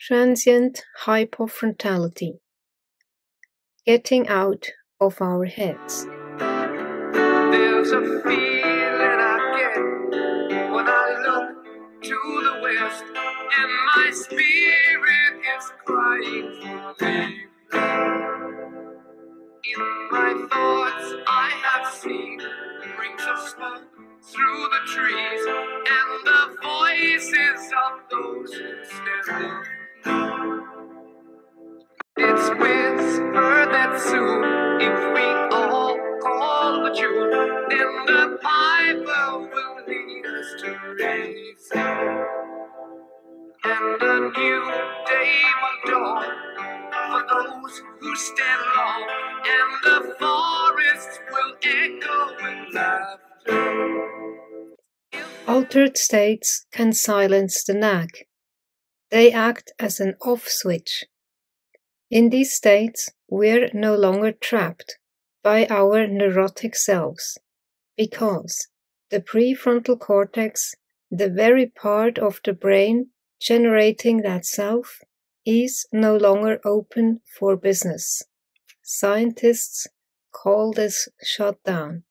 Transient hypofrontality. Getting out of our heads. There's a feeling I get when I look to the west, and my spirit is crying for leave. In my thoughts I have seen rings of smoke through the trees, and the voices of those who still live. It's whispered that soon, if we all call the tune, then the piper will lead us to reason, and a new day will dawn for those who stand long, and the forests will echo with laughter. Altered states can silence the nag. They act as an off switch. In these states, we're no longer trapped by our neurotic selves, because the prefrontal cortex, the very part of the brain generating that self, is no longer open for business. Scientists call this shutdown.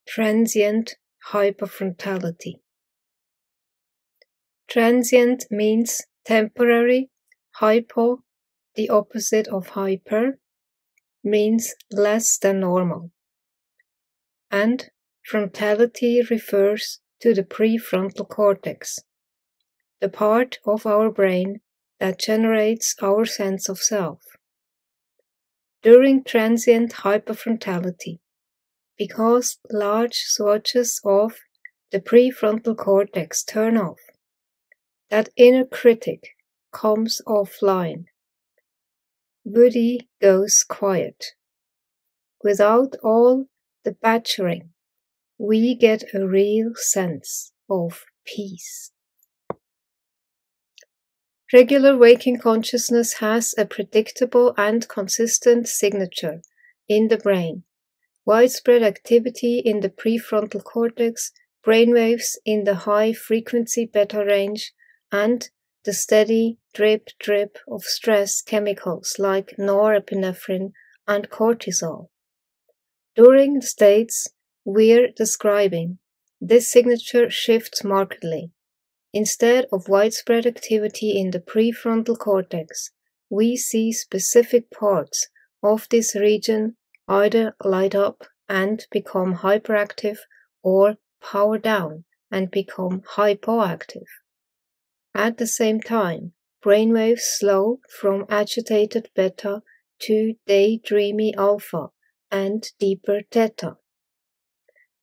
Transient hypofrontality. Transient means temporary. Hypo, the opposite of hyper, means less than normal. And frontality refers to the prefrontal cortex, the part of our brain that generates our sense of self. During transient hyperfrontality, because large swatches of the prefrontal cortex turn off, that inner critic comes offline. Woody goes quiet. Without all the badgering, we get a real sense of peace. Regular waking consciousness has a predictable and consistent signature in the brain. Widespread activity in the prefrontal cortex, brainwaves in the high-frequency beta range, and the steady drip of stress chemicals like norepinephrine and cortisol. During the states we're describing, this signature shifts markedly. Instead of widespread activity in the prefrontal cortex, we see specific parts of this region either light up and become hyperactive or power down and become hypoactive. At the same time, brainwaves slow from agitated beta to daydreamy alpha and deeper theta.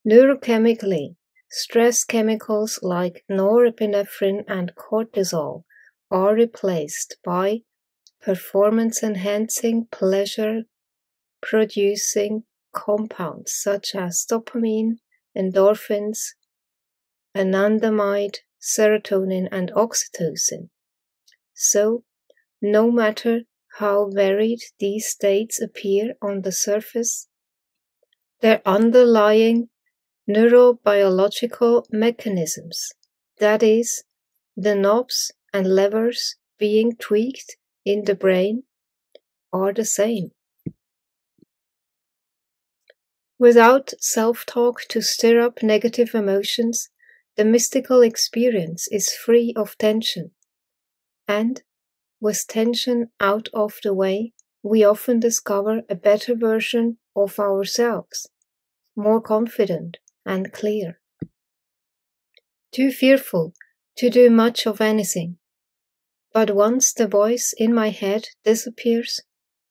Neurochemically, stress chemicals like norepinephrine and cortisol are replaced by performance-enhancing, pleasure-producing compounds such as dopamine, endorphins, anandamide, serotonin, and oxytocin. So, no matter how varied these states appear on the surface, their underlying neurobiological mechanisms, that is, the knobs and levers being tweaked in the brain, are the same. Without self-talk to stir up negative emotions, the mystical experience is free of tension, and with tension out of the way, we often discover a better version of ourselves, more confident and clear. Too fearful to do much of anything. But once the voice in my head disappears,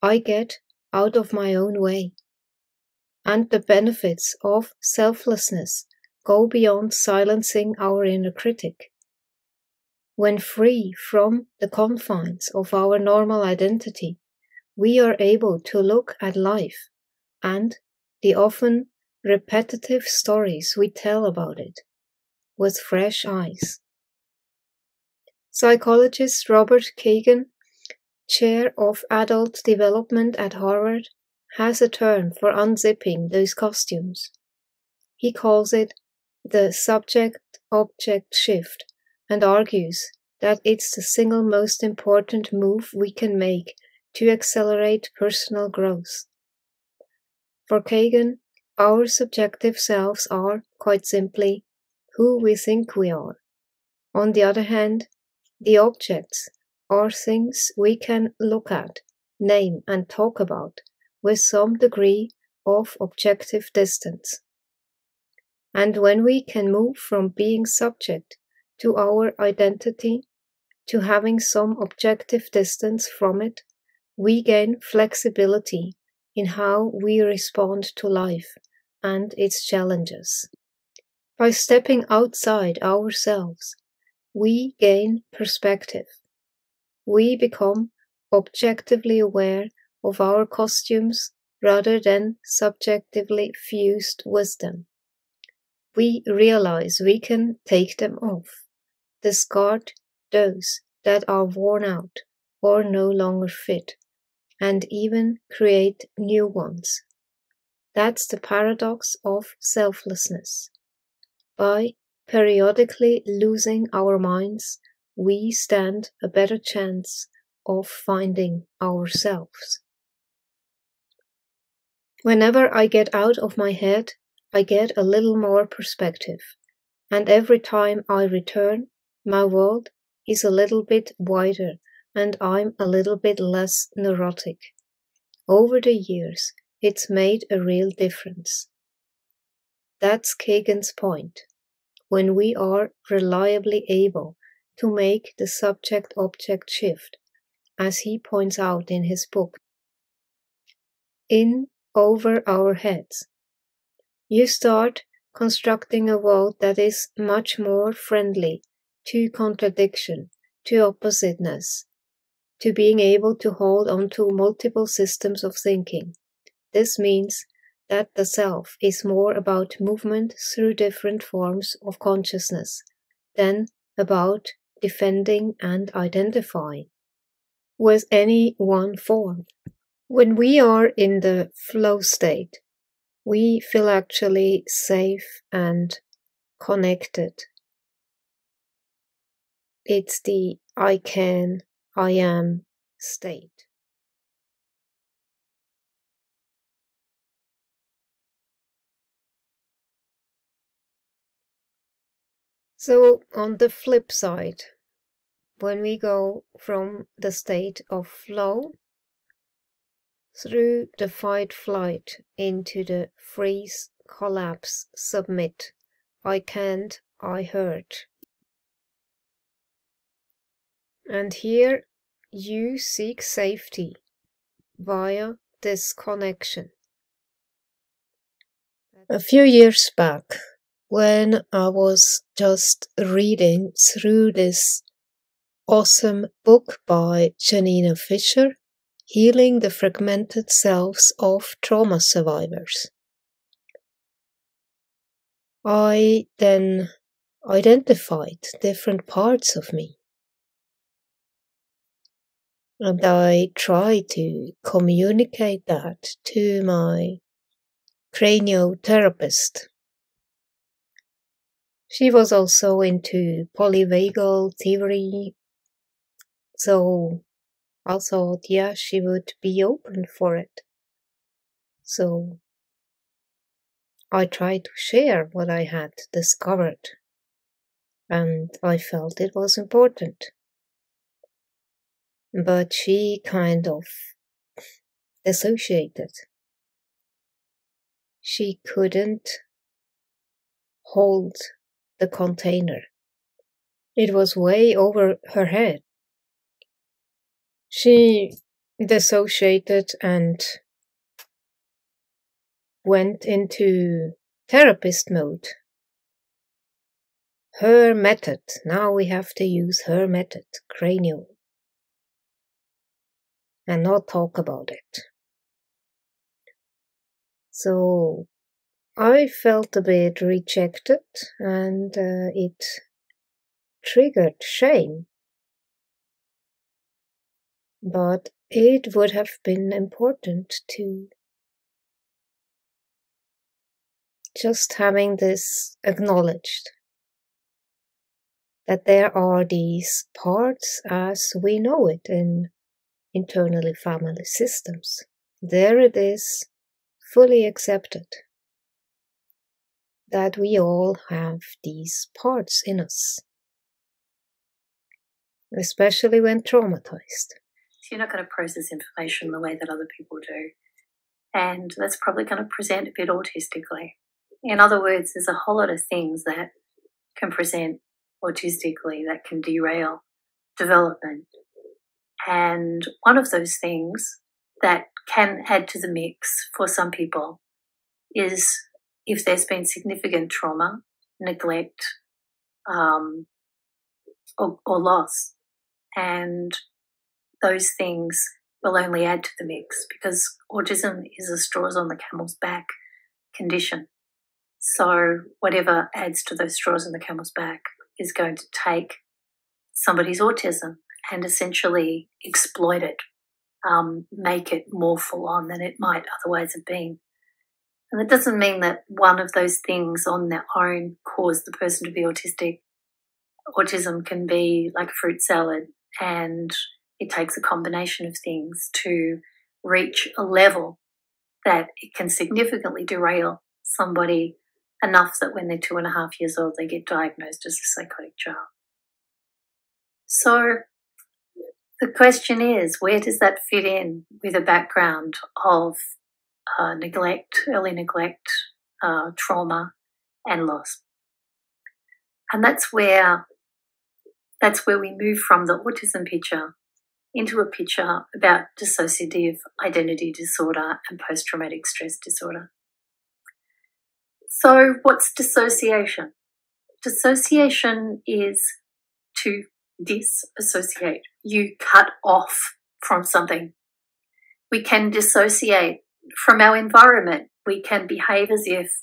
I get out of my own way. And the benefits of selflessness go beyond silencing our inner critic. When free from the confines of our normal identity, we are able to look at life and the often repetitive stories we tell about it with fresh eyes. Psychologist Robert Kagan, chair of adult development at Harvard, has a term for unzipping those costumes. He calls it the subject-object shift and argues that it's the single most important move we can make to accelerate personal growth. For Kagan, our subjective selves are, quite simply, who we think we are. On the other hand, the objects are things we can look at, name, and talk about with some degree of objective distance. And when we can move from being subject to our identity to having some objective distance from it, we gain flexibility in how we respond to life and its challenges. By stepping outside ourselves, we gain perspective. We become objectively aware of our costumes rather than subjectively fused with them. We realize we can take them off, discard those that are worn out or no longer fit, and even create new ones. That's the paradox of selflessness. By periodically losing our minds, we stand a better chance of finding ourselves. Whenever I get out of my head, I get a little more perspective, and every time I return, my world is a little bit wider and I'm a little bit less neurotic. Over the years, it's made a real difference. That's Kagan's point. When we are reliably able to make the subject-object shift, as he points out in his book, in over our heads, you start constructing a world that is much more friendly to contradiction, to oppositeness, to being able to hold on to multiple systems of thinking. This means that the self is more about movement through different forms of consciousness than about defending and identifying with any one form. When we are in the flow state, we feel actually safe and connected. It's the I can, I am state. So on the flip side, when we go from the state of flow through the fight-flight into the freeze, collapse, submit, I can't, I hurt. And here you seek safety via disconnection. A few years back, when I was just reading through this awesome book by Janina Fisher, Healing the Fragmented Selves of Trauma Survivors, I then identified different parts of me. And I tried to communicate that to my craniotherapist. She was also into polyvagal theory, so I thought, yeah, she would be open for it. So I tried to share what I had discovered, and I felt it was important. But she kind of dissociated. She couldn't hold the container. It was way over her head. She dissociated and went into therapist mode. Her method. Now we have to use her method, cranial, and not talk about it. So I felt a bit rejected, and it triggered shame. But it would have been important to just having this acknowledged. that there are these parts as we know it in internally family systems. There it is, fully accepted, that we all have these parts in us, especially when traumatized. So you're not going to process information the way that other people do. And that's probably going to present a bit autistically. In other words, there's a whole lot of things that can present autistically that can derail development. And one of those things that can add to the mix for some people is if there's been significant trauma, neglect, or loss. And those things will only add to the mix because autism is a straws on the camel's back condition. So whatever adds to those straws on the camel's back is going to take somebody's autism and essentially exploit it, make it more full on than it might otherwise have been. And that doesn't mean that one of those things on their own cause the person to be autistic. Autism can be like a fruit salad, and it takes a combination of things to reach a level that it can significantly derail somebody enough that when they're 2.5 years old, they get diagnosed as a psychotic child. So the question is, where does that fit in with a background of neglect, early neglect, trauma, and loss? And that's where we move from the autism picture into a picture about dissociative identity disorder and post-traumatic stress disorder. So what's dissociation? Dissociation is to disassociate. You cut off from something. We can dissociate from our environment. We can behave as if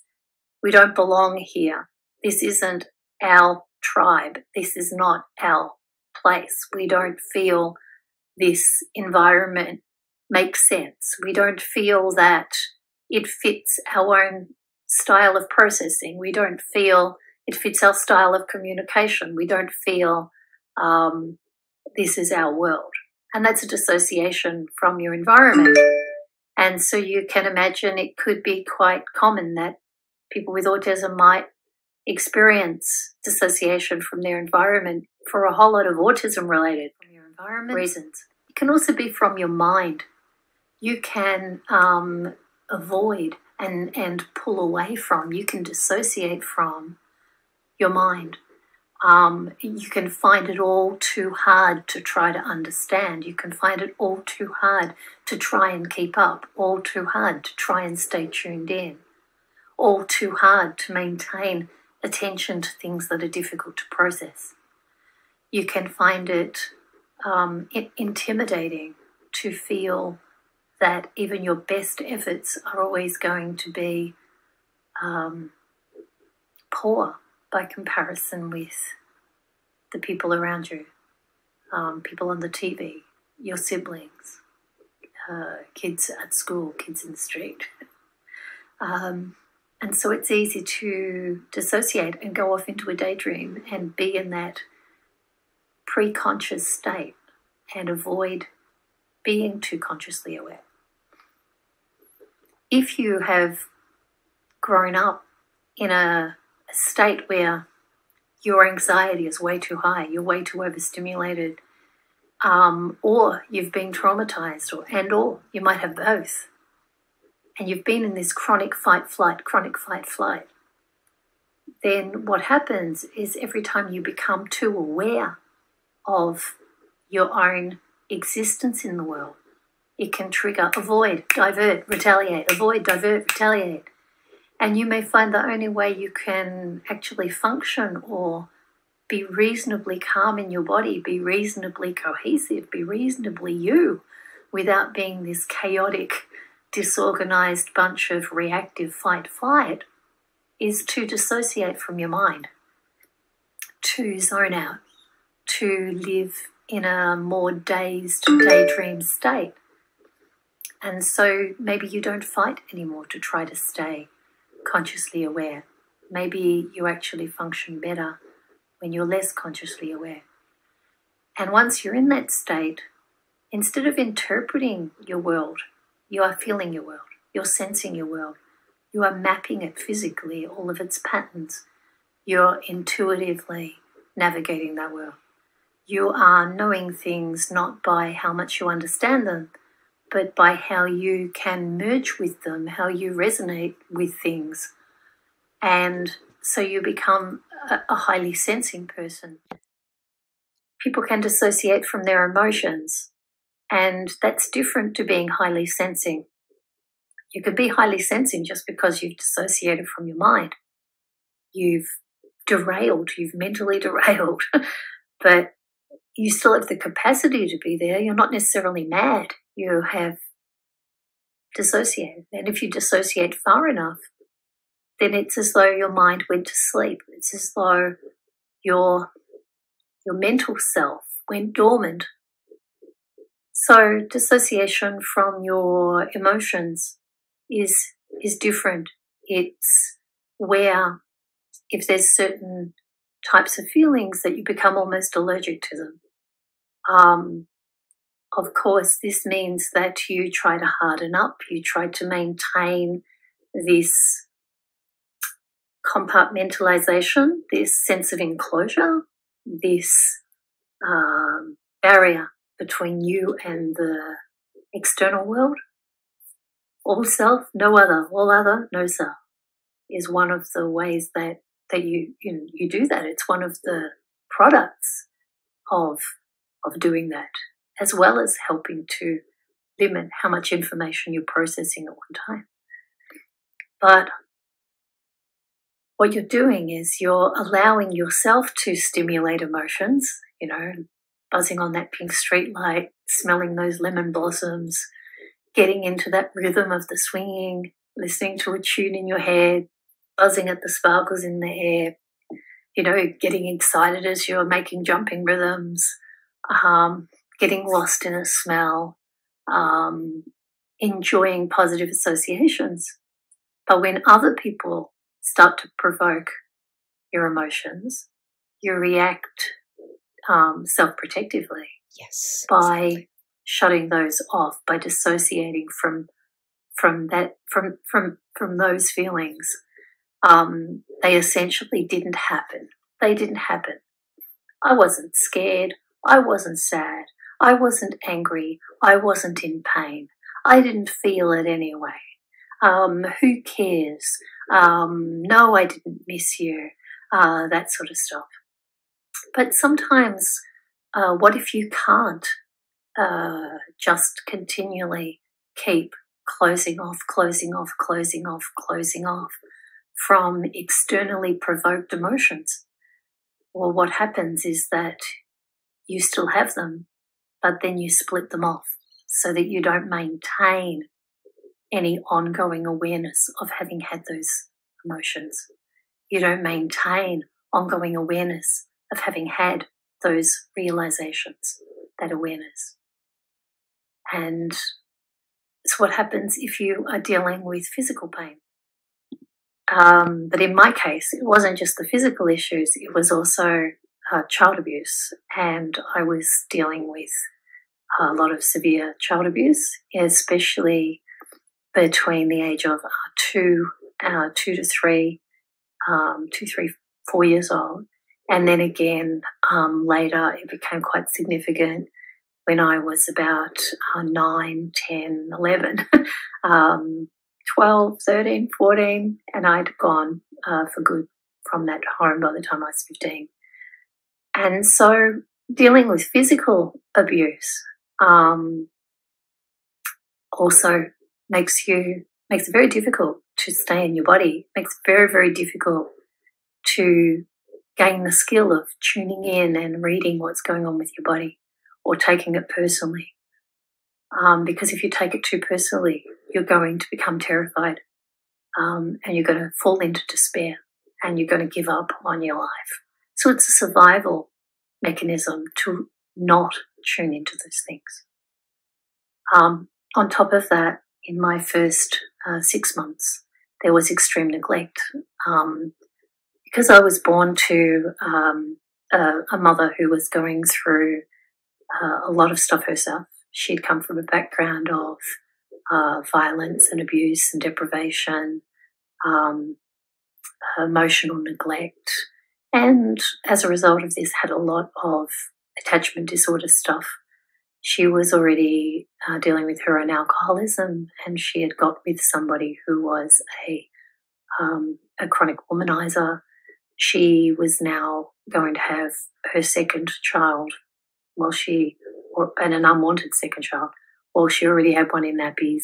we don't belong here. This isn't our tribe. This is not our place. We don't feel this environment makes sense. We don't feel that it fits our own style of processing. We don't feel it fits our style of communication. We don't feel this is our world. And that's a dissociation from your environment. And so you can imagine it could be quite common that people with autism might experience dissociation from their environment for a whole lot of autism-related reasons. It can also be from your mind. You can avoid and pull away from, you can dissociate from your mind. You can find it all too hard to try to understand. You can find it all too hard to try and keep up, all too hard to try and stay tuned in, all too hard to maintain attention to things that are difficult to process. You can find it intimidating to feel that even your best efforts are always going to be poor by comparison with the people around you, people on the TV, your siblings, kids at school, kids in the street. And so it's easy to dissociate and go off into a daydream and be in that pre-conscious state and avoid being too consciously aware. If you have grown up in a state where your anxiety is way too high, you're way too overstimulated, or you've been traumatized, or you might have both, and you've been in this chronic fight-flight, then what happens is every time you become too aware of your own existence in the world, it can trigger avoid, divert, retaliate, avoid, divert, retaliate. And you may find the only way you can actually function or be reasonably calm in your body, be reasonably cohesive, be reasonably you, without being this chaotic, disorganized bunch of reactive fight-flight, is to dissociate from your mind, to zone out, to live in a more dazed daydream state. And so maybe you don't fight anymore to try to stay consciously aware. Maybe you actually function better when you're less consciously aware. And once you're in that state, instead of interpreting your world, you are feeling your world, you're sensing your world, you are mapping it physically, all of its patterns. You're intuitively navigating that world. You are knowing things not by how much you understand them, but by how you can merge with them, how you resonate with things. And so you become a highly sensing person. People can dissociate from their emotions, and that's different to being highly sensing. You could be highly sensing just because you've dissociated from your mind. You've derailed, you've mentally derailed, but you still have the capacity to be there. You're not necessarily mad. You have dissociated. And if you dissociate far enough, then it's as though your mind went to sleep. It's as though your mental self went dormant. So dissociation from your emotions is different. It's where if there's certain types of feelings that you become almost allergic to them. Of course, this means that you try to harden up, you try to maintain this compartmentalization, this sense of enclosure, this barrier between you and the external world. All self, no other. All other, no self is one of the ways that you do that. It's one of the products of doing that, as well as helping to limit how much information you're processing at one time. But what you're doing is you're allowing yourself to stimulate emotions, buzzing on that pink street light, smelling those lemon blossoms, getting into that rhythm of the swinging, listening to a tune in your head, buzzing at the sparkles in the air, getting excited as you're making jumping rhythms, getting lost in a smell, enjoying positive associations. But when other people start to provoke your emotions, you react self-protectively. Yes. By Exactly. shutting those off, by dissociating from those feelings. They essentially didn't happen. They didn't happen. I wasn't scared. I wasn't sad. I wasn't angry. I wasn't in pain. I didn't feel it anyway. Who cares? No, I didn't miss you. That sort of stuff. But sometimes, what if you can't just continually keep closing off from externally provoked emotions? Well, what happens is that you still have them, but then you split them off so that you don't maintain any ongoing awareness of having had those emotions. You don't maintain ongoing awareness of having had those realizations, that awareness. And it's what happens if you are dealing with physical pain. But in my case, it wasn't just the physical issues, it was also child abuse. And I was dealing with a lot of severe child abuse, especially between the age of 2 to 3, 4 years old. And then again, later, it became quite significant when I was about 9, 10, 11, 12, 13, 14, and I'd gone for good from that home by the time I was 15. And so dealing with physical abuse also makes it very difficult to stay in your body, makes it very, very difficult to gain the skill of tuning in and reading what's going on with your body or taking it personally. Because if you take it too personally, you're going to become terrified and you're going to fall into despair and you're going to give up on your life. So it's a survival mechanism to not tune into those things. On top of that, in my first 6 months, there was extreme neglect. Because I was born to a mother who was going through a lot of stuff herself. She'd come from a background of violence and abuse and deprivation, emotional neglect, and as a result of this had a lot of attachment disorder stuff. She was already dealing with her own alcoholism, and she had got with somebody who was a chronic womanizer. She was now going to have her second child and an unwanted second child. Well, she already had one in nappies.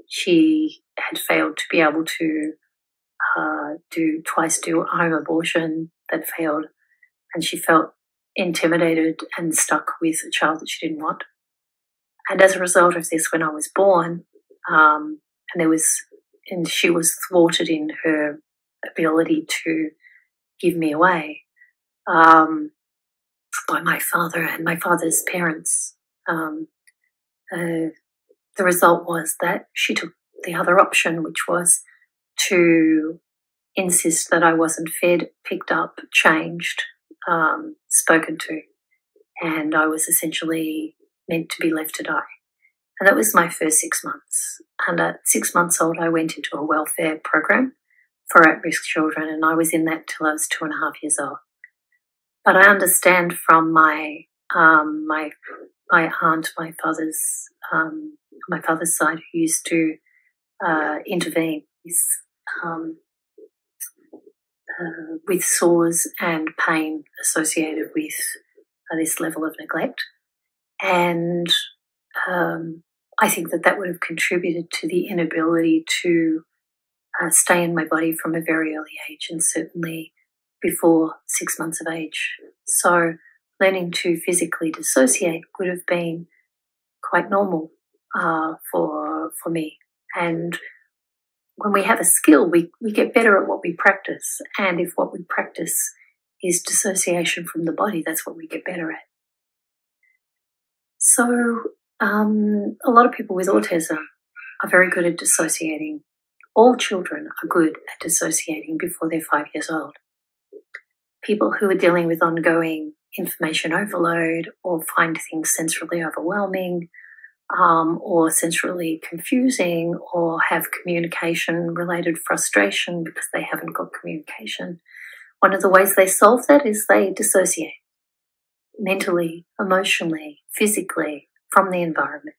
She had failed to be able to do home abortion. That failed, and she felt intimidated and stuck with a child that she didn't want. And as a result of this, when I was born, and she was thwarted in her ability to give me away by my father and my father's parents. The result was that she took the other option, which was to insist that I wasn't fed, picked up, changed, spoken to, and I was essentially meant to be left to die. And that was my first 6 months. And at 6 months old, I went into a welfare program for at-risk children, and I was in that till I was 2.5 years old. But I understand from my aunt, my father's side, who used to intervene with sores and pain associated with this level of neglect. And I think that would have contributed to the inability to stay in my body from a very early age, and certainly before 6 months of age. So learning to physically dissociate would have been quite normal for me. And when we have a skill, we get better at what we practice. And if what we practice is dissociation from the body, that's what we get better at. So a lot of people with autism are very good at dissociating. All children are good at dissociating before they're 5 years old. People who are dealing with ongoing information overload or find things sensorily overwhelming or sensorily confusing or have communication-related frustration because they haven't got communication, one of the ways they solve that is they dissociate mentally, emotionally, physically from the environment.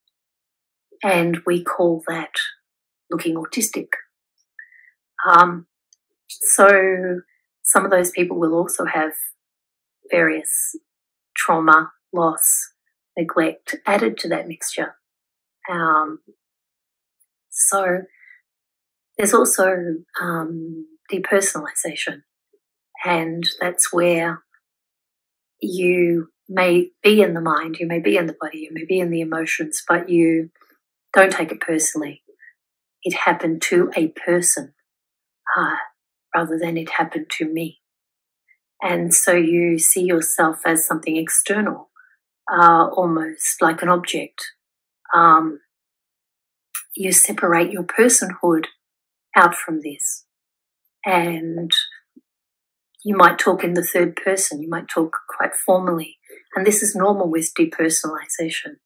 And we call that looking autistic. So some of those people will also have various trauma, loss, neglect added to that mixture. So there's also depersonalization, and that's where you may be in the mind, you may be in the body, you may be in the emotions, but you don't take it personally. It happened to a person rather than it happened to me. And so you see yourself as something external, almost like an object. You separate your personhood out from this. And you might talk in the third person, you might talk quite formally. And this is normal with depersonalization.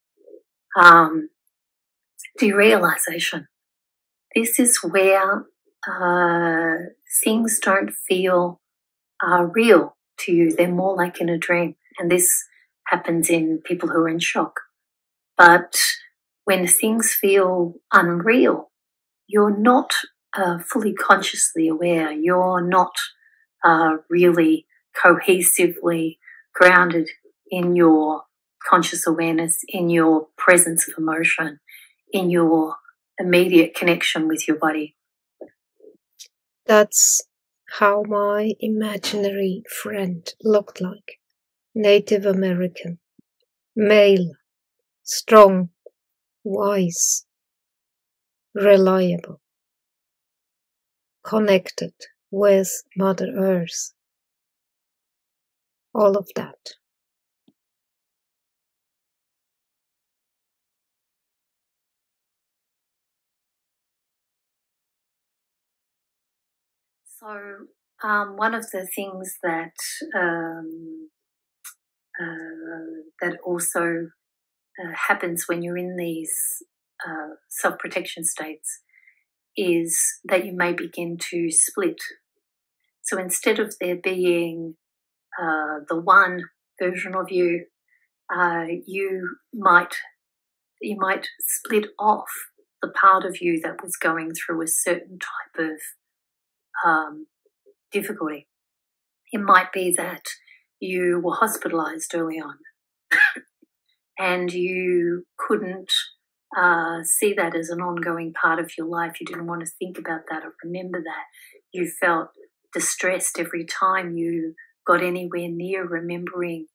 Derealization. This is where things don't feel real to you. They're more like in a dream. And this happens in people who are in shock. But when things feel unreal, you're not fully consciously aware. You're not really cohesively grounded in your conscious awareness, in your presence of emotion, in your immediate connection with your body. That's how my imaginary friend looked like. Native American, male, strong, wise, reliable, connected with Mother Earth. All of that. So One of the things that that also happens when you're in these self-protection states is that you may begin to split. So instead of there being the one version of you, you might split off the part of you that was going through a certain type of difficulty. It might be that you were hospitalized early on and you couldn't see that as an ongoing part of your life. You didn't want to think about that or remember that. You felt distressed every time you got anywhere near remembering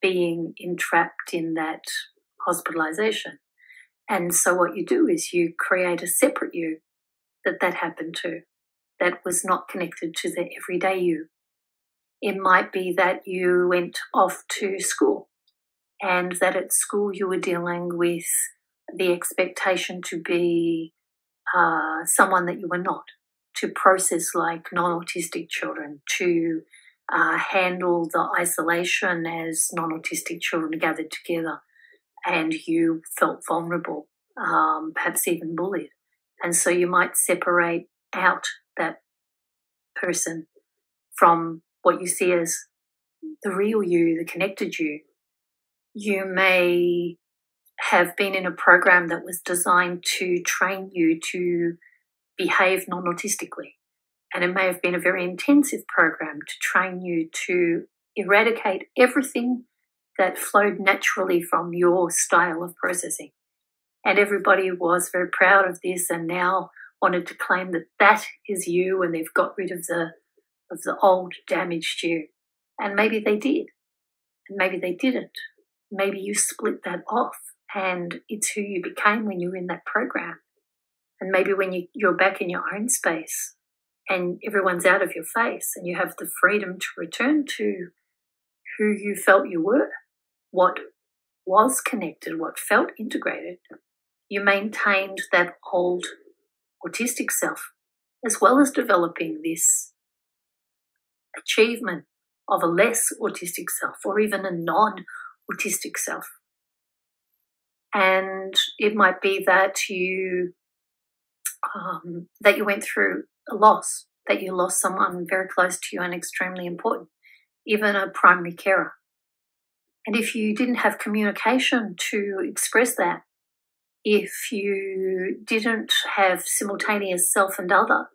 being entrapped in that hospitalization. And so what you do is you create a separate you that happened to, that was not connected to the everyday you. It might be that you went off to school and that at school you were dealing with the expectation to be someone that you were not, to process like non-autistic children, to handle the isolation as non-autistic children gathered together, and you felt vulnerable, perhaps even bullied. And so you might separate out that person from what you see as the real you, the connected you. You may have been in a program that was designed to train you to behave non-autistically. And it may have been a very intensive program to train you to eradicate everything that flowed naturally from your style of processing. And everybody was very proud of this and now wanted to claim that that is you, and they've got rid of the old damaged you. And maybe they did, and maybe they didn't. Maybe you split that off and it's who you became when you were in that program. And maybe when you're back in your own space and everyone's out of your face and you have the freedom to return to who you felt you were, what was connected, what felt integrated, you maintained that old autistic self, as well as developing this achievement of a less autistic self or even a non-autistic self. And it might be that you went through a loss, that you lost someone very close to you and extremely important, even a primary carer. And if you didn't have communication to express that, if you didn't have simultaneous self and other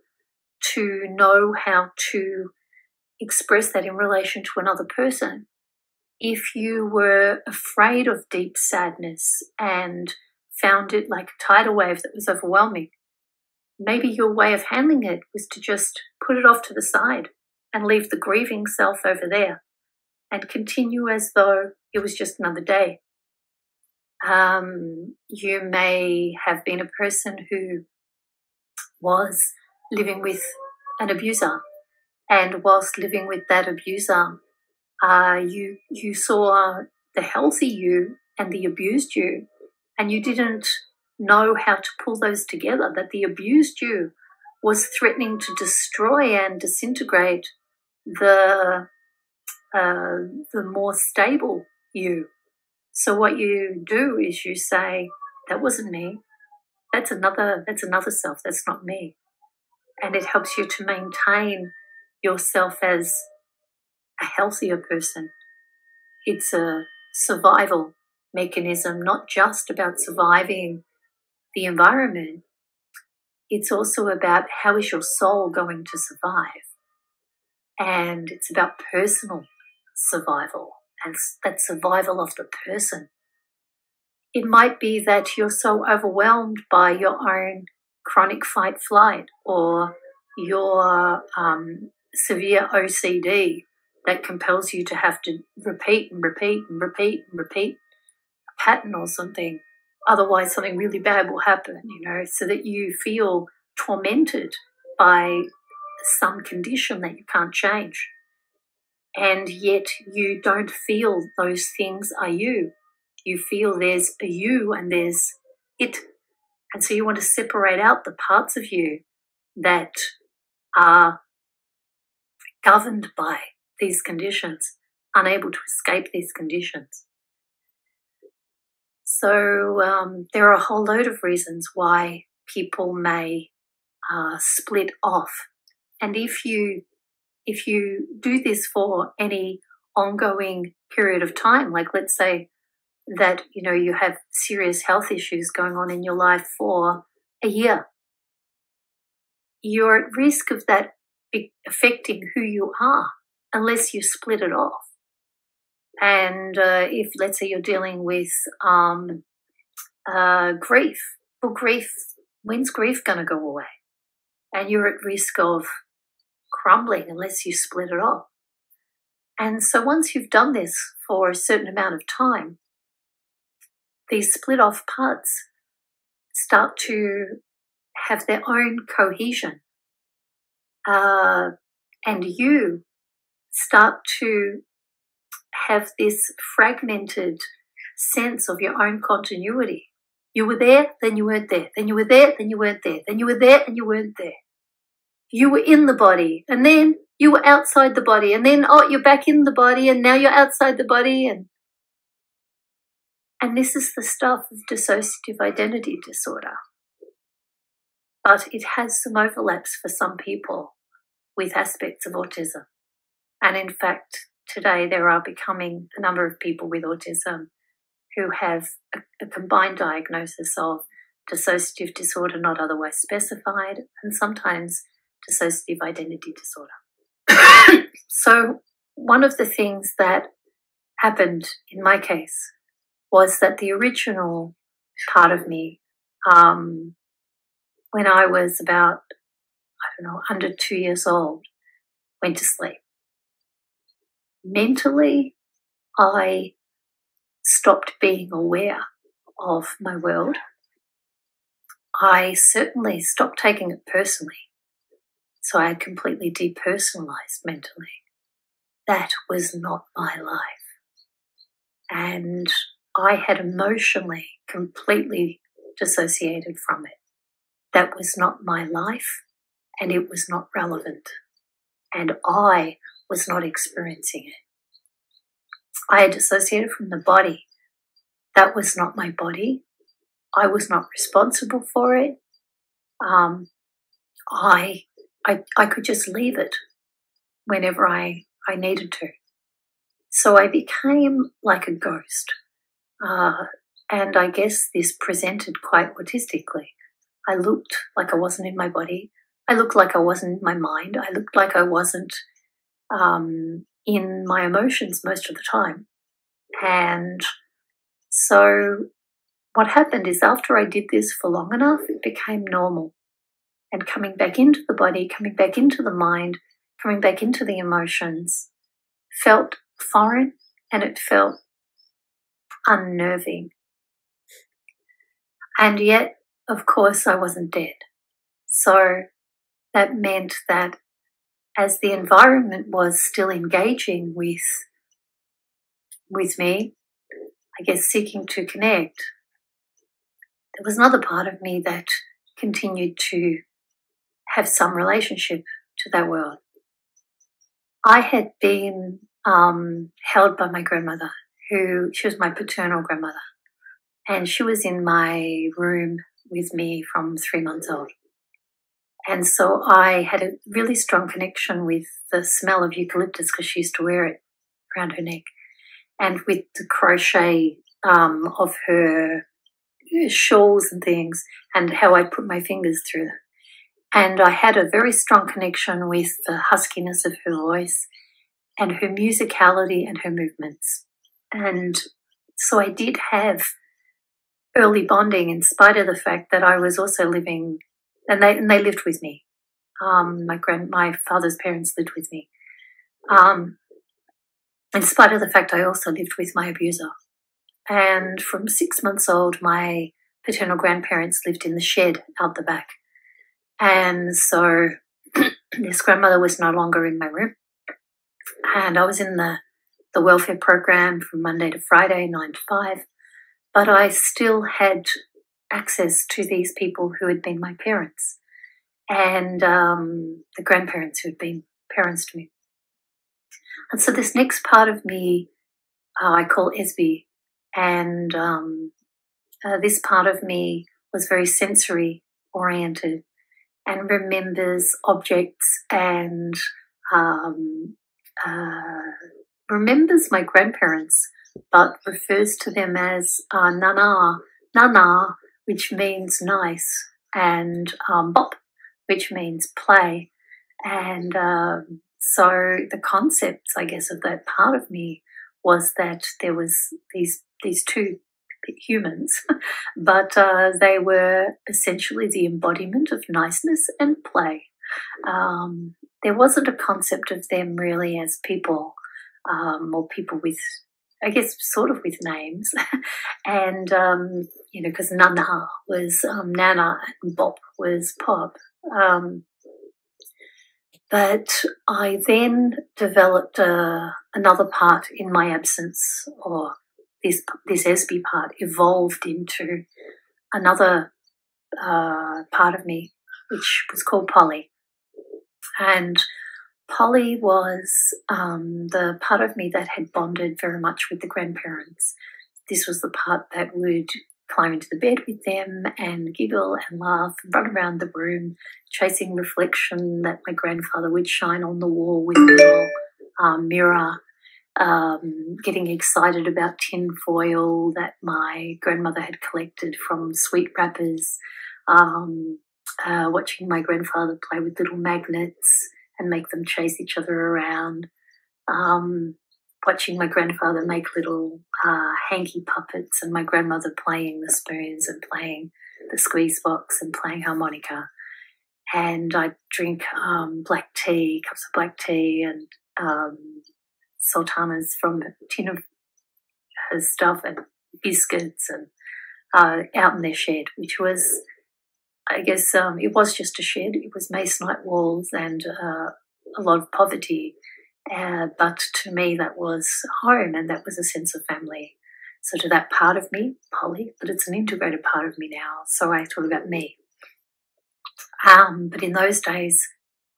to know how to express that in relation to another person, if you were afraid of deep sadness and found it like a tidal wave that was overwhelming, maybe your way of handling it was to just put it off to the side and leave the grieving self over there and continue as though it was just another day. You may have been a person who was living with an abuser, and whilst living with that abuser, you saw the healthy you and the abused you, and you didn't know how to pull those together, that the abused you was threatening to destroy and disintegrate the more stable you. So what you do is you say, that wasn't me. That's another self. That's not me. And it helps you to maintain yourself as a healthier person. It's a survival mechanism, not just about surviving the environment. It's also about how is your soul going to survive. And it's about personal survival and that survival of the person. It might be that you're so overwhelmed by your own chronic fight-flight or your severe OCD that compels you to have to repeat and repeat and repeat and repeat a pattern or something. Otherwise, something really bad will happen, so that you feel tormented by some condition that you can't change. And yet you don't feel those things are you. You feel there's a you and there's it. And so you want to separate out the parts of you that are governed by these conditions, unable to escape these conditions. So there are a whole load of reasons why people may split off. And if you do this for any ongoing period of time, like let's say that you have serious health issues going on in your life for a year, you're at risk of that affecting who you are unless you split it off. And if, let's say, you're dealing with grief, well, when's grief going to go away? And you're at risk of crumbling unless you split it off. And so once you've done this for a certain amount of time, these split off parts start to have their own cohesion. And you start to have this fragmented sense of your own continuity. You were there, then you weren't there. Then you were there, then you weren't there. Then you were there and you weren't there. You were in the body, and then you were outside the body, and then, you're back in the body, and now you're outside the body. And this is the stuff of dissociative identity disorder. But it has some overlaps for some people with aspects of autism. And in fact, today there are becoming a number of people with autism who have a combined diagnosis of dissociative disorder not otherwise specified, and sometimes dissociative identity disorder. So one of the things that happened in my case was that the original part of me, when I was about, under 2 years old, went to sleep. Mentally, I stopped being aware of my world. I certainly stopped taking it personally. So I had completely depersonalized mentally. That was not my life. And I had emotionally completely dissociated from it. That was not my life, and it was not relevant. And I was not experiencing it. I had dissociated from the body. That was not my body. I was not responsible for it. I could just leave it whenever I needed to. So I became like a ghost. And I guess this presented quite autistically. I looked like I wasn't in my body. I looked like I wasn't in my mind. I looked like I wasn't in my emotions most of the time. And so what happened is after I did this for long enough, it became normal. And coming back into the body, coming back into the mind, coming back into the emotions felt foreign, and it felt unnerving. And yet, of course, I wasn't dead. So that meant that as the environment was still engaging with me, I guess seeking to connect, there was another part of me that continued to have some relationship to that world. I had been held by my grandmother, she was my paternal grandmother, and she was in my room with me from 3 months old. And so I had a really strong connection with the smell of eucalyptus because she used to wear it around her neck, and with the crochet of her shawls and things, and how I put my fingers through them. And I had a very strong connection with the huskiness of her voice and her musicality and her movements. And so I did have early bonding in spite of the fact that I was also living, and they lived with me. My father's parents lived with me. In spite of the fact I also lived with my abuser. And from 6 months old, my paternal grandparents lived in the shed out the back. And so this grandmother was no longer in my room. And I was in the welfare program from Monday to Friday, 9 to 5. But I still had access to these people who had been my parents and the grandparents who had been parents to me. And so this next part of me, I call Esby, and this part of me was very sensory oriented and remembers objects and remembers my grandparents, but refers to them as nana, which means nice, and bop, which means play. And so the concepts, I guess, of that part of me was that there was these two humans, but they were essentially the embodiment of niceness and play. There wasn't a concept of them really as people, or people with, I guess, sort of with names. And, you know, because Nana was Nana and Bop was Pop. But I then developed another part in my absence, or this Esby part evolved into another part of me, which was called Polly. And Polly was the part of me that had bonded very much with the grandparents. This was the part that would climb into the bed with them and giggle and laugh and run around the room, chasing reflection that my grandfather would shine on the wall with a little mirror, getting excited about tin foil that my grandmother had collected from sweet wrappers, watching my grandfather play with little magnets and make them chase each other around, watching my grandfather make little hanky puppets and my grandmother playing the spoons and playing the squeeze box and playing harmonica. And I'd drink black tea, cups of black tea and sultanas from a tin of her stuff and biscuits and out in their shed, which was, I guess, it was just a shed. It was masonite walls and a lot of poverty. But to me, that was home and that was a sense of family. So to that part of me, Polly, but it's an integrated part of me now. So I thought about me. But in those days,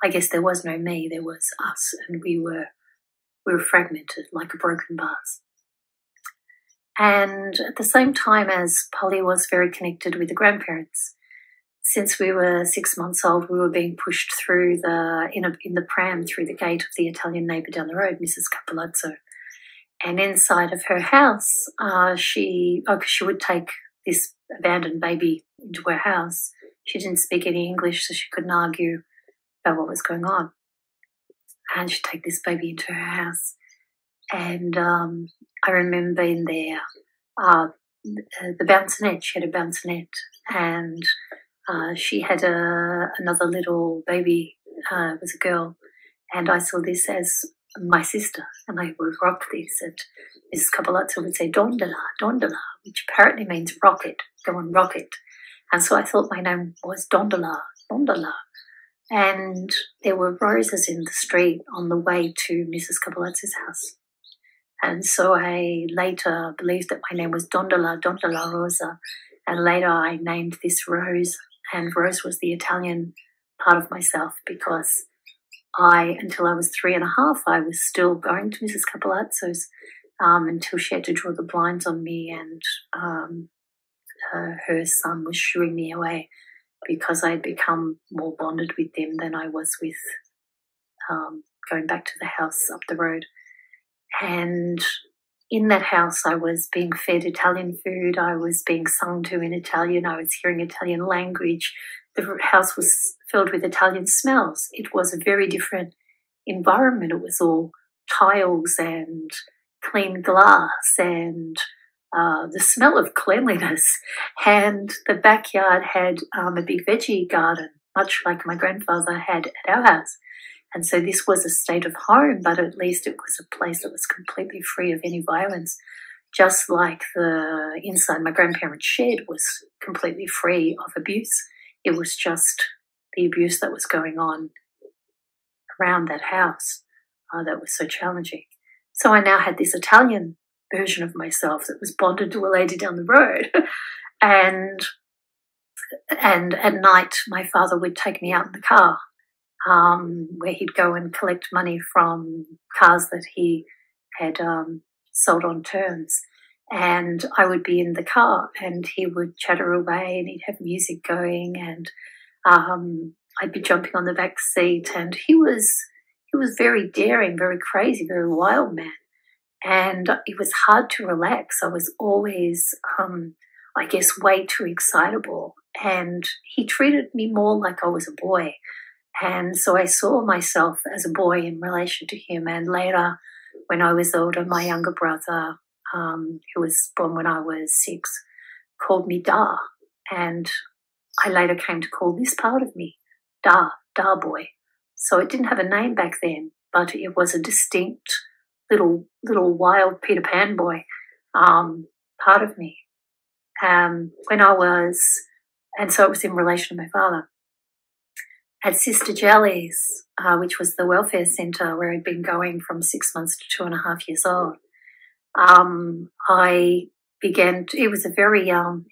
I guess there was no me, there was us, and we were fragmented like a broken vase. And at the same time as Polly was very connected with the grandparents, since we were 6 months old, we were being pushed through in the pram through the gate of the Italian neighbour down the road, Mrs. Capolazzo. And inside of her house, she would take this abandoned baby into her house. She didn't speak any English, so she couldn't argue about what was going on. And she'd take this baby into her house. And I remember in there, the bounsonette, she had a bounsonette, and she had another little baby, it was a girl, and I saw this as my sister, and I would rock this, and Mrs. Capolazzo would say, Dondola, Dondola, which apparently means rocket, go and rock it. And so I thought my name was Dondola, Dondola. And there were roses in the street on the way to Mrs. Capolazzo's house. And so I later believed that my name was Dondola, Dondola Rosa. And later I named this Rose, and Rose was the Italian part of myself, because until I was 3.5, I was still going to Mrs. Capolazzo's until she had to draw the blinds on me, and her son was shooing me away because I had become more bonded with them than I was with going back to the house up the road. And in that house, I was being fed Italian food. I was being sung to in Italian. I was hearing Italian language. The house was filled with Italian smells. It was a very different environment. It was all tiles and clean glass and the smell of cleanliness. And the backyard had a big veggie garden, much like my grandfather had at our house. And so this was a state of home, but at least it was a place that was completely free of any violence, just like the inside my grandparents' shed was completely free of abuse. It was just the abuse that was going on around that house that was so challenging. So I now had this Italian version of myself that was bonded to a lady down the road. And at night, my father would take me out in the car where he'd go and collect money from cars that he had sold on terms. And I would be in the car and he would chatter away and he'd have music going, and I'd be jumping on the back seat, and he was very daring, very crazy, very wild man. And it was hard to relax. I was always, I guess, way too excitable. And he treated me more like I was a boy. And so I saw myself as a boy in relation to him. And later, when I was older, my younger brother, who was born when I was 6, called me Da. And I later came to call this part of me Da boy. So it didn't have a name back then, but it was a distinct little wild Peter Pan boy part of me. And so it was in relation to my father. At Sister Jelly's, which was the welfare centre where I'd been going from 6 months to 2.5 years old, I began it was a very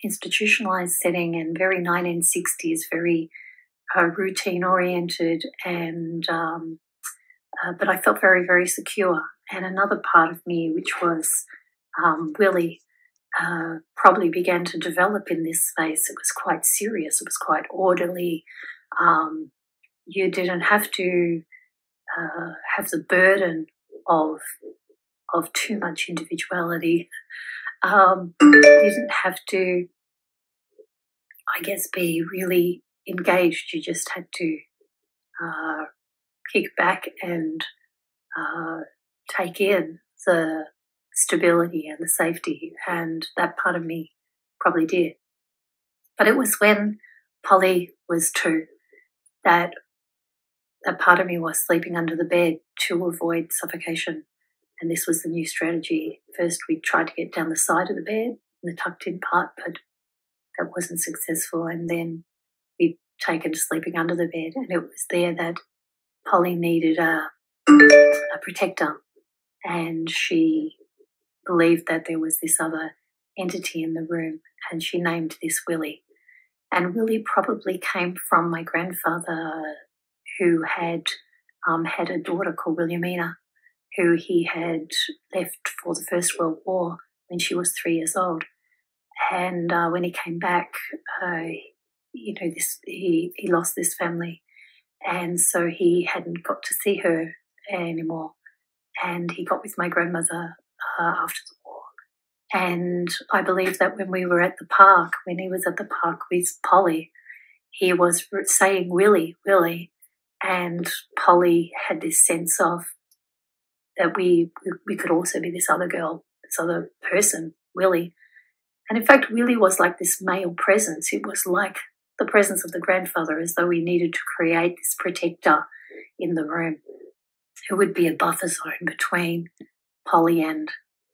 institutionalised setting and very 1960s, very routine oriented, and but I felt very, very secure. And another part of me, which was Willie, probably began to develop in this space. It was quite serious. It was quite orderly. You didn't have to have the burden of too much individuality. You didn't have to, I guess, be really engaged. You just had to kick back and take in the stability and the safety, and that part of me probably did. But it was when Polly was 2 that part of me was sleeping under the bed to avoid suffocation, and this was the new strategy. First we tried to get down the side of the bed, in the tucked in part, but that wasn't successful, and then we'd taken to sleeping under the bed, and it was there that Polly needed a protector, and she believed that there was this other entity in the room, and she named this Willie. And Willie probably came from my grandfather, who had had a daughter called Williamina, who he had left for the First World War when she was 3 years old. And when he came back, he lost this family, and so he hadn't got to see her anymore. And he got with my grandmother after the war. And I believe that when we were at the park, when he was at the park with Polly, he was saying Willie, Willie, and Polly had this sense of that we could also be this other girl, this other person, Willie. And in fact, Willie was like this male presence. It was like the presence of the grandfather, as though we needed to create this protector in the room who would be a buffer zone between Polly and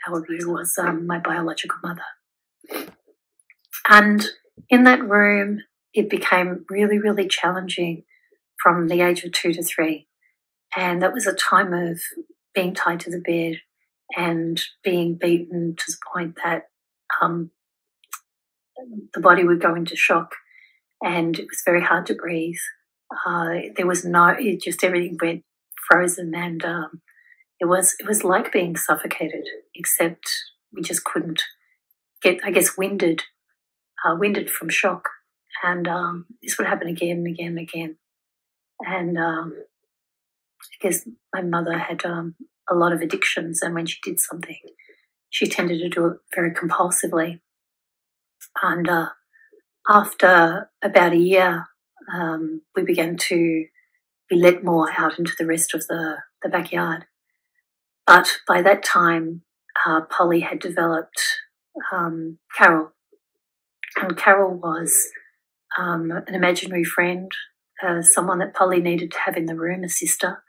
who was my biological mother. And in that room, it became really, really challenging from the age of 2 to 3. And that was a time of being tied to the bed and being beaten to the point that the body would go into shock, and it was very hard to breathe. There was everything went frozen, and it was like being suffocated, except we just couldn't get, I guess, winded from shock. And this would happen again and again and again. And I guess my mother had a lot of addictions, and when she did something, she tended to do it very compulsively. And after about a year, we began to be let more out into the rest of the backyard. But by that time, Polly had developed Carol. And Carol was an imaginary friend, someone that Polly needed to have in the room, a sister,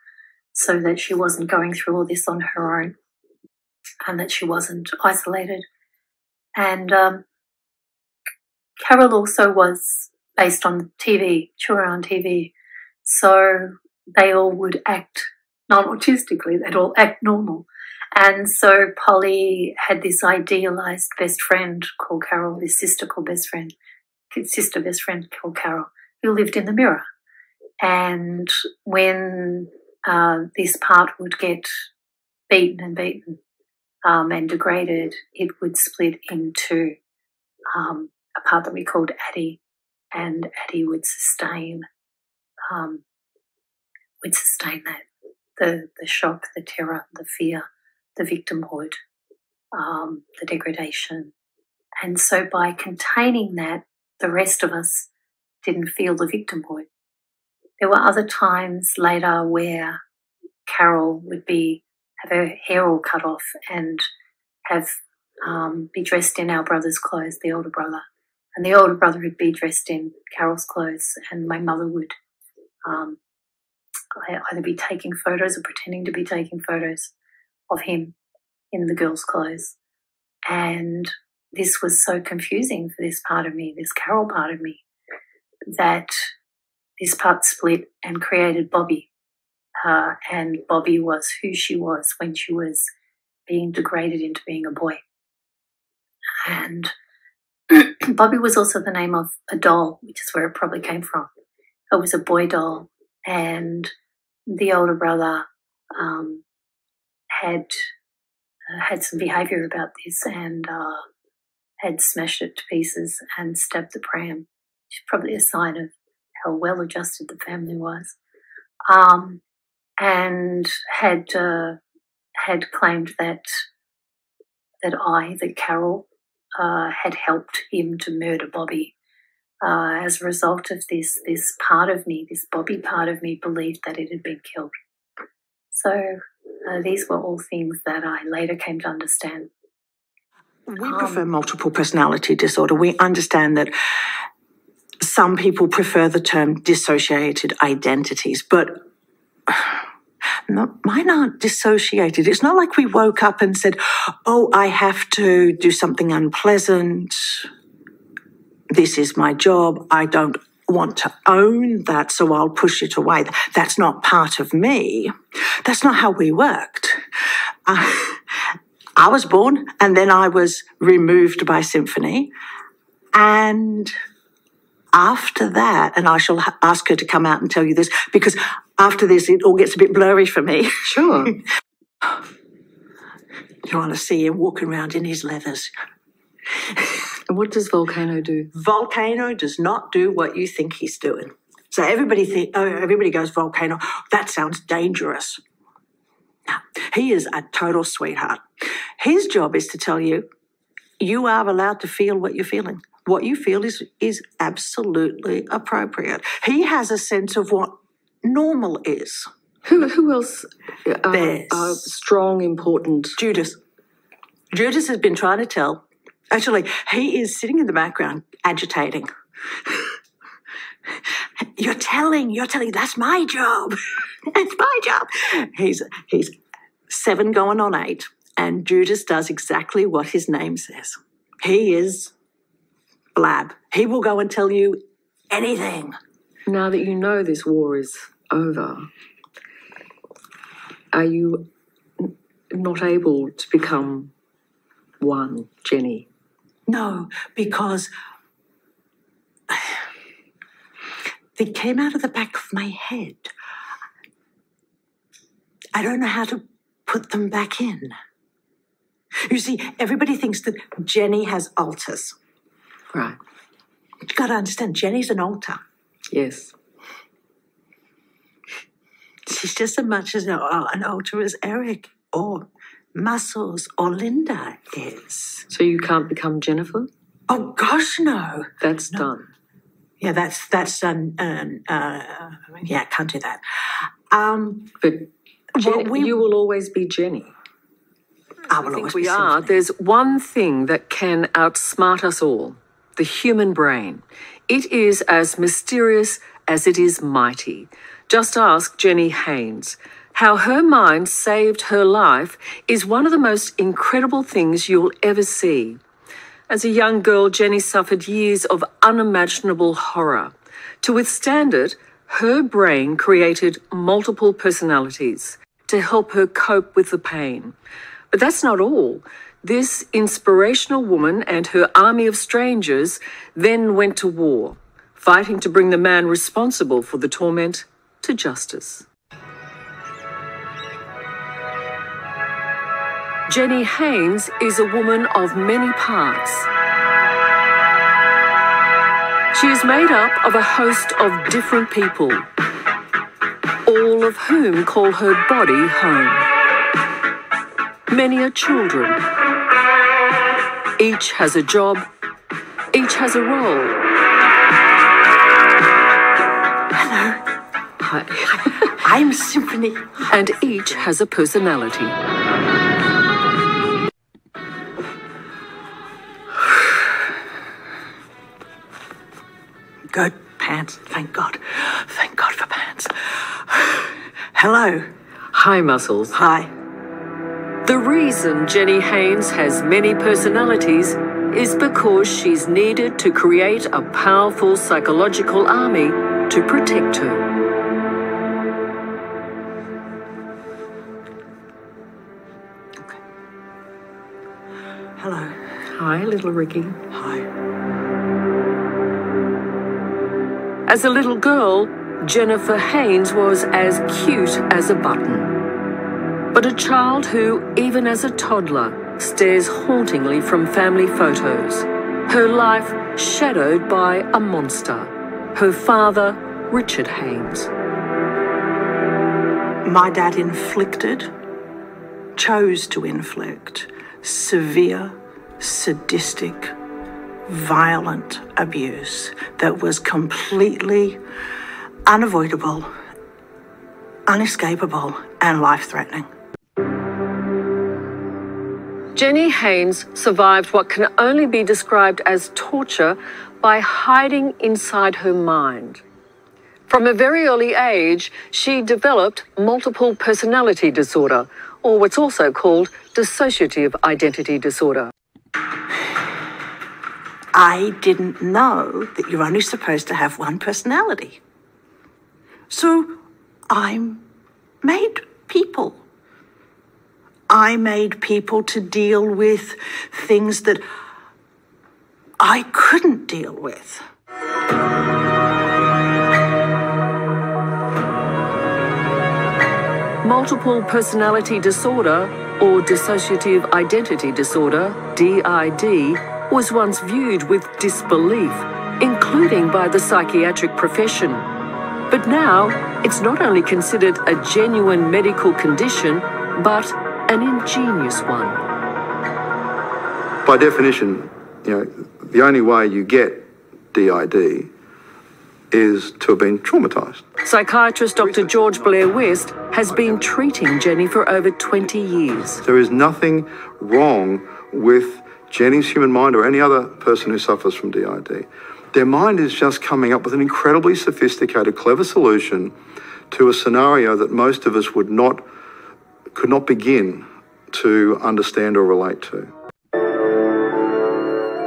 so that she wasn't going through all this on her own and that she wasn't isolated. And Carol also was based on TV, Chura on TV, so they all would act non-autistically, they'd all act normal. And so Polly had this idealised best friend called Carol, this sister best friend called Carol, who lived in the mirror. And when this part would get beaten and degraded, it would split into a part that we called Addie, and Addie would sustain that, the shock, the terror, the fear, the victimhood, the degradation. And so by containing that, the rest of us didn't feel the victimhood. There were other times later where Carol would have her hair all cut off and be dressed in our brother's clothes, the older brother. And the older brother would be dressed in Carol's clothes, and my mother would either be taking photos or pretending to be taking photos of him in the girls' clothes. And this was so confusing for this part of me, this Carol part of me, that this part split and created Bobby. And Bobby was who she was when she was being degraded into being a boy. And Bobby was also the name of a doll, which is where it probably came from. It was a boy doll, and the older brother had some behaviour about this and had smashed it to pieces and stabbed the pram, which is probably a sign of how well adjusted the family was, and had claimed that Carol had helped him to murder Bobby. As a result of this part of me, this Bobby part of me, believed that it had been killed. So these were all things that I later came to understand. We prefer multiple personality disorder. We understand that some people prefer the term dissociated identities, but mine aren't dissociated. It's not like we woke up and said, oh, I have to do something unpleasant. This is my job. I don't want to own that, so I'll push it away. That's not part of me. That's not how we worked. I was born, and then I was removed by Symphony. And after that, and I shall ask her to come out and tell you this, because after this, it all gets a bit blurry for me. Sure. You want to see him walking around in his leathers. And what does Volcano do? Volcano does not do what you think he's doing. So everybody goes, Volcano, that sounds dangerous. No, he is a total sweetheart. His job is to tell you, you are allowed to feel what you're feeling. What you feel is absolutely appropriate. He has a sense of what normal is. Who else are strong, important? Judas. Judas has been trying to tell. Actually, he is sitting in the background, agitating. You're telling, that's my job. It's my job. He's 7 going on 8, and Judas does exactly what his name says. He is blab. He will go and tell you anything. Now that you know this war is over, are you not able to become one, Jenny? No, because they came out of the back of my head. I don't know how to put them back in. You see, everybody thinks that Jenny has alters. Right. You've got to understand, Jenny's an alter. Yes. She's just as much as an alter as Eric or Muscles or Linda is. So you can't become Jennifer? Oh, gosh, no. That's no. done. Yeah, that's done. Yeah, can't do that. But you will always be Jenny. I will always be we are. Symphony. There's one thing that can outsmart us all, the human brain. It is as mysterious as it is mighty. Just ask Jenny Haynes. How her mind saved her life is one of the most incredible things you'll ever see. As a young girl, Jenny suffered years of unimaginable horror. To withstand it, her brain created multiple personalities to help her cope with the pain. But that's not all. This inspirational woman and her army of strangers then went to war, fighting to bring the man responsible for the torment to justice. Jenny Haynes is a woman of many parts. She is made up of a host of different people, all of whom call her body home. Many are children. Each has a job. Each has a role. Hello. Hi. I'm Symphony. And each has a personality. Good pants, thank God. Thank God for pants. Hello. Hi, Muscles. Hi. The reason Jenny Haynes has many personalities is because she's needed to create a powerful psychological army to protect her. Okay. Hello. Hi, little Ricky. Hi. As a little girl, Jennifer Haynes was as cute as a button. But a child who, even as a toddler, stares hauntingly from family photos. Her life shadowed by a monster. Her father, Richard Haynes. My dad chose to inflict severe, sadistic, violent abuse that was completely unavoidable, unescapable, and life-threatening. Jenny Haynes survived what can only be described as torture by hiding inside her mind. From a very early age, she developed multiple personality disorder, or what's also called dissociative identity disorder. I didn't know that you're only supposed to have one personality. So I made people. I made people to deal with things that I couldn't deal with. Multiple personality disorder, or dissociative identity disorder, DID, was once viewed with disbelief, including by the psychiatric profession. But now, it's not only considered a genuine medical condition, but an ingenious one. By definition, the only way you get DID is to have been traumatised. Psychiatrist Dr. George Blair West has been treating Jenny for over 20 years. There is nothing wrong with Jenny's human mind or any other person who suffers from DID. Their mind is just coming up with an incredibly sophisticated, clever solution to a scenario that most of us could not begin to understand or relate to.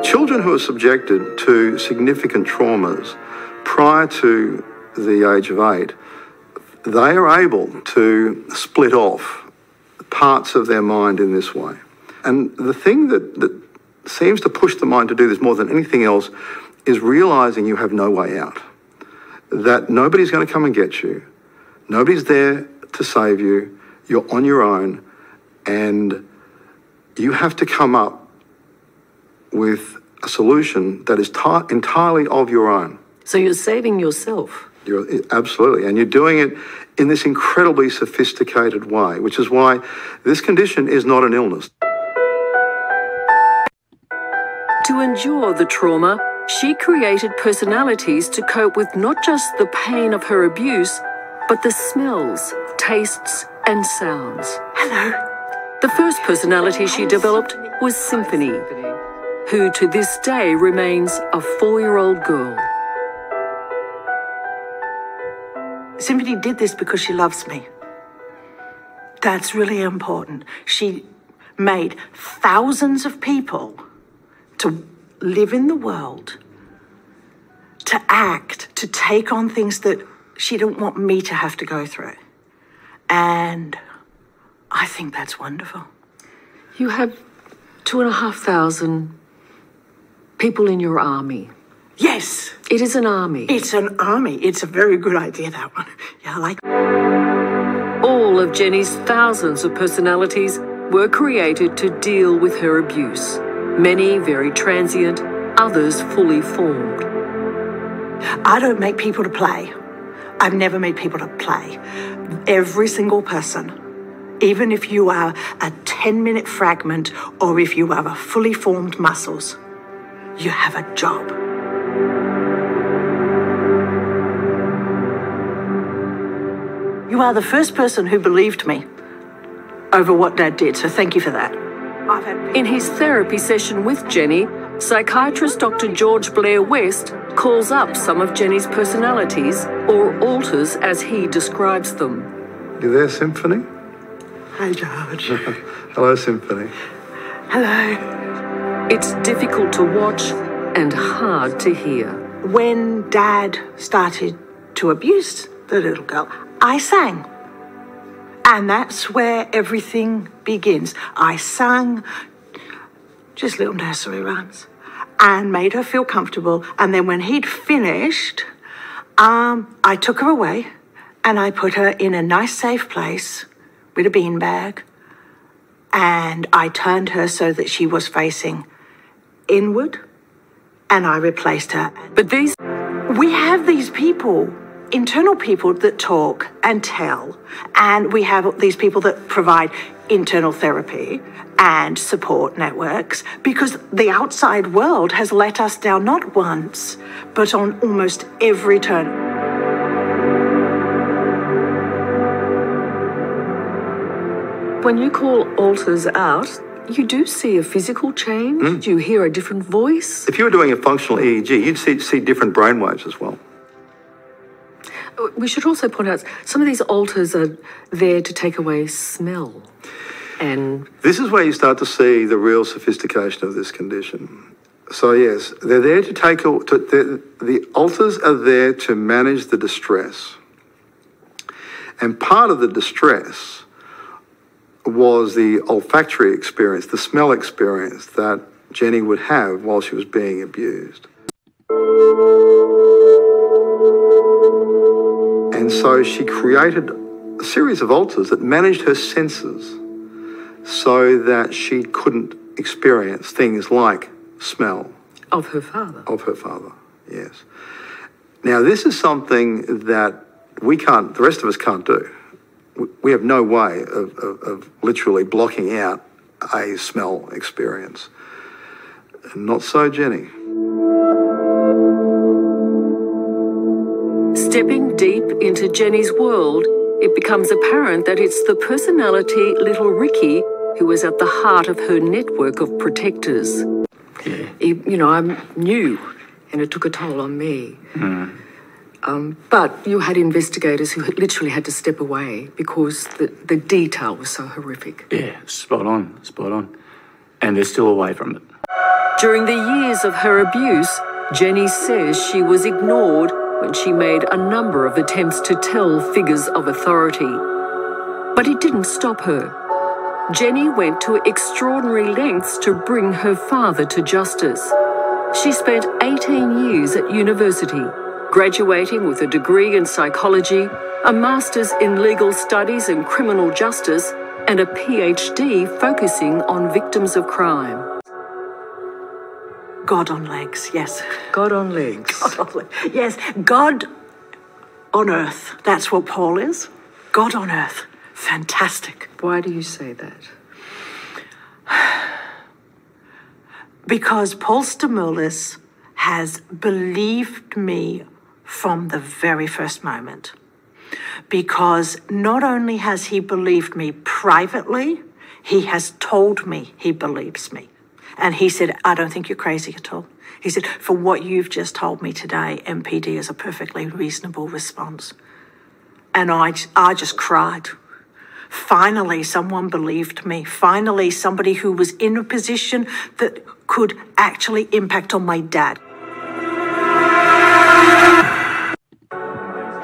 Children who are subjected to significant traumas prior to the age of 8, they are able to split off parts of their mind in this way. And the thing that seems to push the mind to do this more than anything else is realising you have no way out. That nobody's going to come and get you. Nobody's there to save you. You're on your own, and you have to come up with a solution that is entirely of your own. So you're saving yourself. Absolutely, and you're doing it in this incredibly sophisticated way, which is why this condition is not an illness. To endure the trauma, she created personalities to cope with not just the pain of her abuse, but the smells, tastes, and sounds. Hello. The first personality she developed was Symphony, who to this day remains a 4-year-old girl. Symphony did this because she loves me. That's really important. She made thousands of people to live in the world, to act, to take on things that she didn't want me to have to go through. And I think that's wonderful. You have 2,500 people in your army. Yes. It is an army. It's an army. It's a very good idea, that one. Yeah, I like it. All of Jenny's thousands of personalities were created to deal with her abuse. Many very transient, others fully formed. I don't make people to play. I've never made people to play. Every single person, even if you are a 10-minute fragment or if you are a fully formed muscles, you have a job. You are the first person who believed me over what Dad did, so thank you for that. In his therapy session with Jenny, psychiatrist Dr. George Blair West calls up some of Jenny's personalities, or alters as he describes them. You there, Symphony? Hi, George. Hello, Symphony. Hello. It's difficult to watch and hard to hear. When Dad started to abuse the little girl, I sang. And that's where everything begins. I sang just little nursery rhymes and made her feel comfortable. And then when he'd finished, I took her away and I put her in a nice safe place with a beanbag. And I turned her so that she was facing inward, and I replaced her. But We have these people, internal people that talk and tell, and we have these people that provide internal therapy and support networks, because the outside world has let us down not once, but on almost every turn. when you call alters out, you do see a physical change? Do you hear a different voice? If you were doing a functional EEG, you'd see different brainwaves as well. We should also point out some of these alters are there to take away smell. And this is where you start to see the real sophistication of this condition. So yes, they're there to take, the alters are there to manage the distress. And part of the distress was the olfactory experience, the smell experience that Jenny would have while she was being abused. And so she created a series of alters that managed her senses so that she couldn't experience things like smell. of her father. Of her father, yes. Now, this is something that we can't, the rest of us can't do. We have no way of literally blocking out a smell experience. Not so Jenny. Stepping deep into Jenny's world, it becomes apparent that it's the personality Little Ricky who is at the heart of her network of protectors. Yeah. I'm new, and it took a toll on me. But you had investigators who literally had to step away because the detail was so horrific. Yeah, spot on. And they're still away from it. During the years of her abuse, Jenny says she was ignored when she made a number of attempts to tell figures of authority. But it didn't stop her. Jenny went to extraordinary lengths to bring her father to justice. She spent 18 years at university, graduating with a degree in psychology, a master's in legal studies and criminal justice, and a PhD focusing on victims of crime. God on legs, yes. God on legs. God on legs. Yes, God on earth. That's what Paul is. God on earth. Fantastic. Why do you say that? Because Paul Stamoulis has believed me from the very first moment. Because not only has he believed me privately, he has told me he believes me. And he said, I don't think you're crazy at all. He said, for what you've just told me today, MPD is a perfectly reasonable response. And I just cried. Finally, someone believed me. Finally, somebody who was in a position that could actually impact on my dad.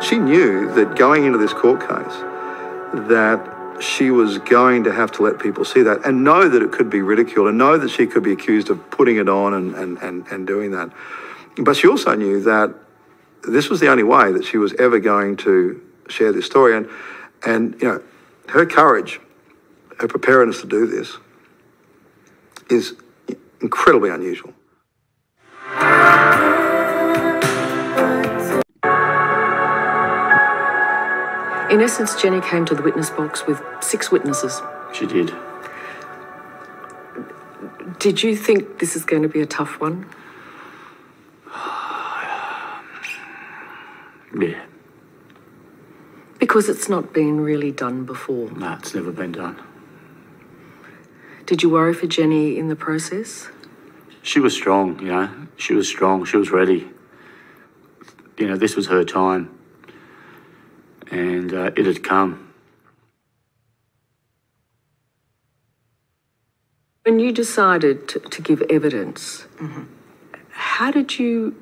She knew that going into this court case, that she was going to have to let people see that and know that it could be ridiculed and know that she could be accused of putting it on and doing that. But she also knew that this was the only way that she was ever going to share this story. And you know, her courage, her preparedness to do this is incredibly unusual. In essence, Jenny came to the witness box with 6 witnesses. She did. Did you think this is going to be a tough one? Yeah. Because it's not been really done before. No, it's never been done. Did you worry for Jenny in the process? She was strong, you know. She was strong. She was ready. You know, this was her time. And it had come. When you decided to give evidence, how did you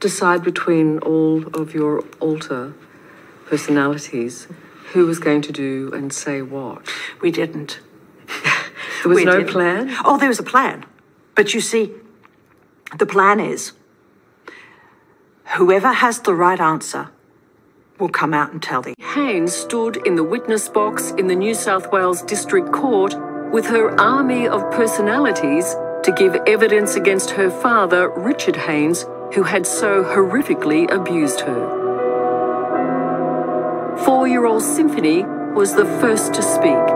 decide between all of your alter personalities who was going to do and say what? We didn't. There was We no didn't. plan? Oh, there was a plan. But you see, the plan is whoever has the right answer will come out and tell the... Haynes stood in the witness box in the New South Wales District Court with her army of personalities to give evidence against her father, Richard Haynes, who had so horrifically abused her. 4-year-old Symphony was the first to speak.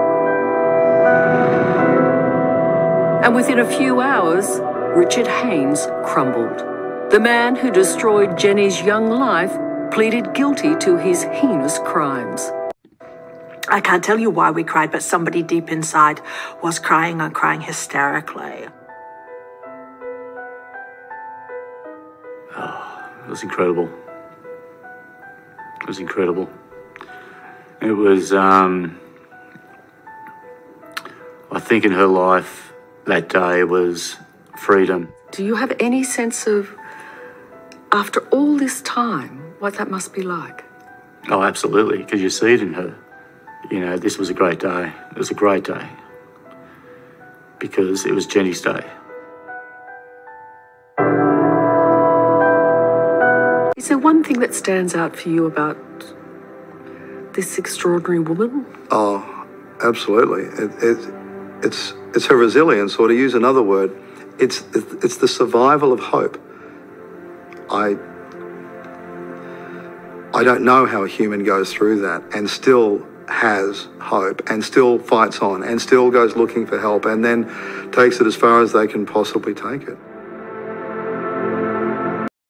And within a few hours, Richard Haynes crumbled. The man who destroyed Jenny's young life pleaded guilty to his heinous crimes. I can't tell you why we cried, but somebody deep inside was crying and crying hysterically. It was incredible. It was incredible. It was, I think in her life that day was freedom. Do you have any sense of, after all this time, what that must be like? Oh, absolutely, because you see it in her. You know, this was a great day. It was a great day because it was Jenny's day. Is there one thing that stands out for you about this extraordinary woman? Oh, absolutely. It's her resilience, or to use another word, it's the survival of hope. I don't know how a human goes through that and still has hope and still fights on and still goes looking for help and then takes it as far as they can possibly take it.